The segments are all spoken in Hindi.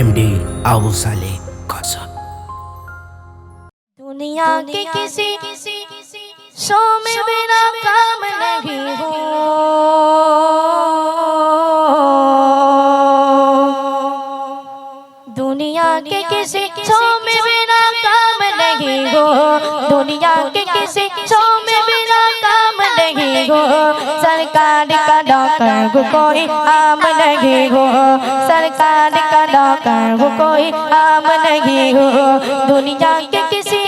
एमडी आबू साले कसम। दुनिया के किसी शो में मेरा काम नहीं हो, दुनिया के किसी शो में मेरा काम नहीं हो, दुनिया के किसी शो में मेरा काम नहीं हो। सरकार का नौकर वो कोई आम नहीं हो, सरकार का नौकर वो कोई आम नहीं हो। दुनिया के किसी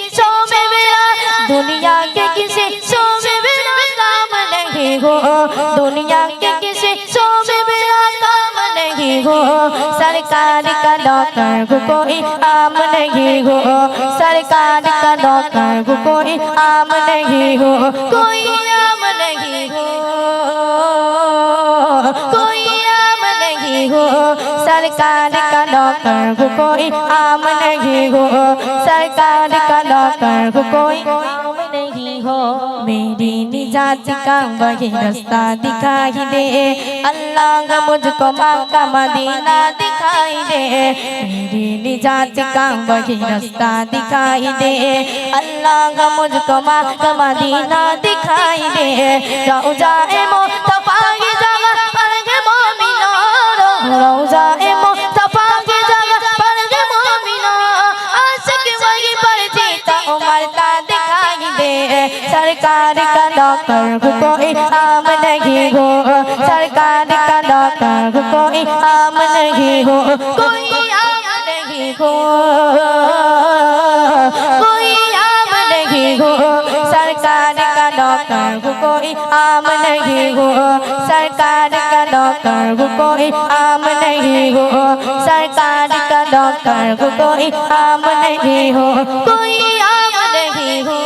शो में मेरा, दुनिया के किसी शो में मेरा काम नहीं हो, दुनिया के किसी शो में मेरा काम नहीं हो। सरकार का नौकर वो कोई आम नहीं हो, सरकार का नौकर वो कोई आम नहीं हो, कोई आम नहीं हो, कोई आम नहीं हो। सरकार का नौकर वो कोई आम नहीं हो, सरकार का नौकर वो कोई आम नहीं हो। मेरी निजात का वही रास्ता दिखाई दे, अल्लाह मुझको मक्का मदीना दिखाई दे। मेरी निजात का वही रास्ता दिखाई दे, अल्लाह मुझको मक्का मदीना दिखाई दे। रौज़ाए मुस्तफ़ा की जगह पर के मोमिनो, रौज़ाए मुस्तफ़ा की जगह पर के मोमिनो, आशिक वही पर जीता उमरता दिखाई दे। सरकार का नौकर वो कोई आम नहीं हो, सरकार का नौकर वो कोई आम नहीं हो, कोई आम नहीं हो, कोई आम नहीं हो। सरकार का नौकर वो कोई आम नहीं हो, सरकार का नौकर वो कोई आम नहीं हो, सरकार का नौकर वो कोई आम नहीं हो, कोई आम नहीं हो,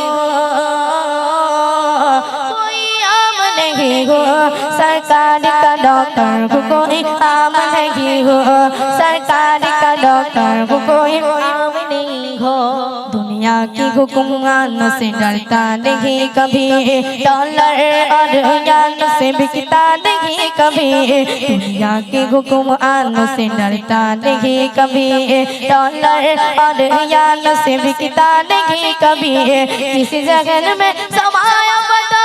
कोई आम नहीं हो। सरकार का नौकर वो कोई आम नहीं हो, सरकार का नौकर वो कोई आम नहीं हो। दुनिया की हुक्मरानों से डरता नहीं कभी, डॉलर और यान से बिकता नहीं कभी। दुनिया के हुक्मरानों से डरता नहीं कभी, डॉलर और यान से बिकता नहीं कभी। किसी जगह में समाया पता,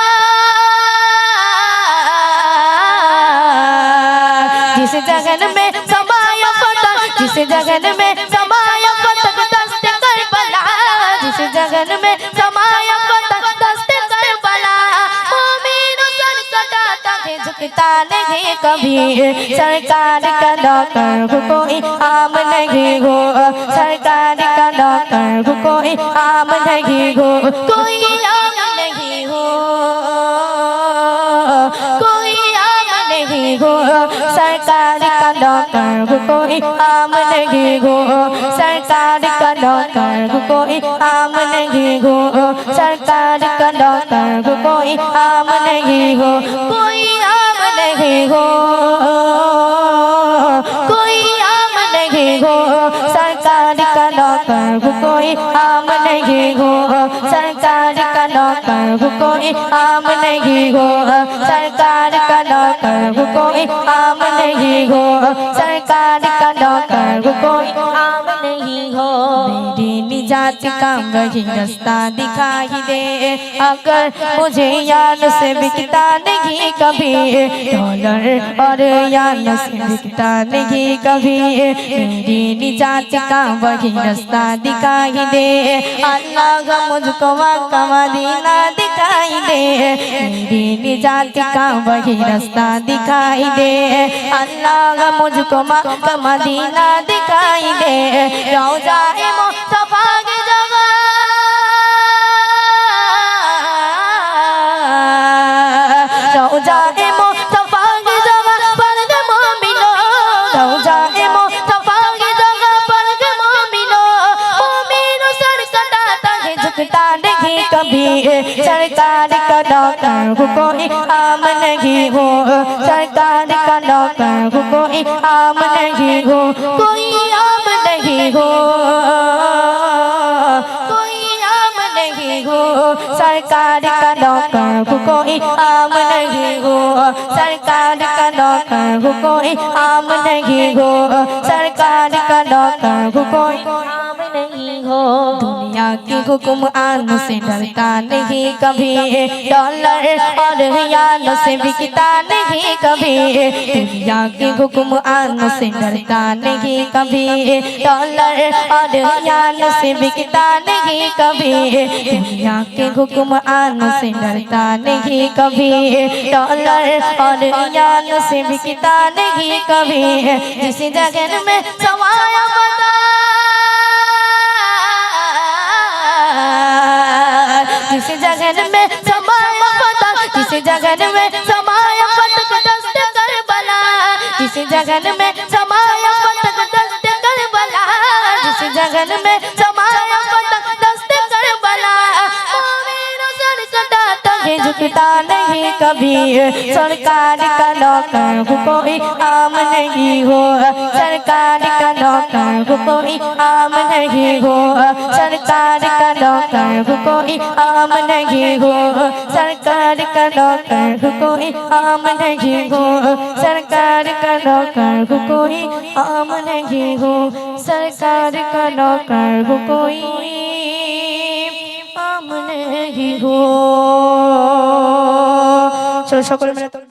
जिस जगह में समाया पता, जिस जगह में समाया पता दस्ते करबला, जिस जगह में समाया पता दस्ते करबला। मोमिन सर कटाता है झुकता नहीं कभी। सरकार का नौकर वो कोई आम नहीं हो, सरकार का नौकर वो कोई आम नहीं हो, कोई आम नहीं हो, कोई आम नहीं हो। सरकार का नौकर वो कोई आम नहीं हो, सरकार का नौकर वो कोई आम नहीं हो, सरकार का नौकर वो कोई आम नहीं हो, कोई आम नहीं हो, कोई आम नहीं हो। सरकार का नौकर वो कोई आम नहीं हो, सरकार का नौकर वो कोई आम नहीं हो, सरकार का नौकर वो कोई आम नहीं हो, सरकार का नौकर वो कोई आम नहीं हो। मेरी निजात का वही रास्ता दिखाई दे, अगर मुझे यान से बिकता नहीं कभी, डॉलर और यान से बिकता नहीं कभी। मेरी निजात का वही रास्ता दिखाई दे, अल्लाह मुझको मक्का मदीना दिखाई दे। मेरी निजात का वही रास्ता दिखाई दे, अल्लाह मुझको मक्का मदीना दिखाई दे। रौज़ाए मुस्तफ़ा की जगह, रौज़ाए मुस्तफ़ा की जगह पर के मोमिनो, रौज़ाए मुस्तफ़ा की जगह पर के मोमिनो, मोमिन सर कटाता है झुकता नहीं कभी। सरकार का नौकर वो कोई आम नहीं हो, सरकार का नौकर वो कोई आम नहीं हो, कोई आम नहीं हो, कोई आम नहीं हो। सरकार सरकार का नौकर हूँ कोई आम नहीं हो, सरकार का नौकर हूँ कोई आम नहीं हो, सरकार का नौकर हूँ कोई आम नहीं हो। दुनिया की हुक्म आन से डरता नहीं कभी, डॉलर और रियाल से बिकता नहीं कभी। दुनिया की हुक्म आन से डरता नहीं कभी, डॉलर और रियाल से बिकता नहीं कभी। दुनिया के हुक्म आन से डरता नहीं कभी, डॉलर और रियाल से बिकता नहीं कभी। जिस जगह में समाया पता, जिस जगह में समाया पता, जिस जगह में समाया पता दस्त करबला, जिस जगह में समाया पता दस्त करबला, जिस जगह में समाया पता दस्त करबला। मेरा सर कटाता है झुकता नहीं कभी, सरकार का नौकर हूँ कोई आम नहीं हो, सरकार का नौकर हूँ कोई आम नहीं हो, सरकार का नौकर हूँ कोई आम नहीं हो, सरकार का नौकर हूँ कोई आम नहीं हो, सरकार का नौकर हूँ कोई आम नहीं हो, सरकार का नौकर हूँ कोई आम नहीं हो। चलो সকলে মিলে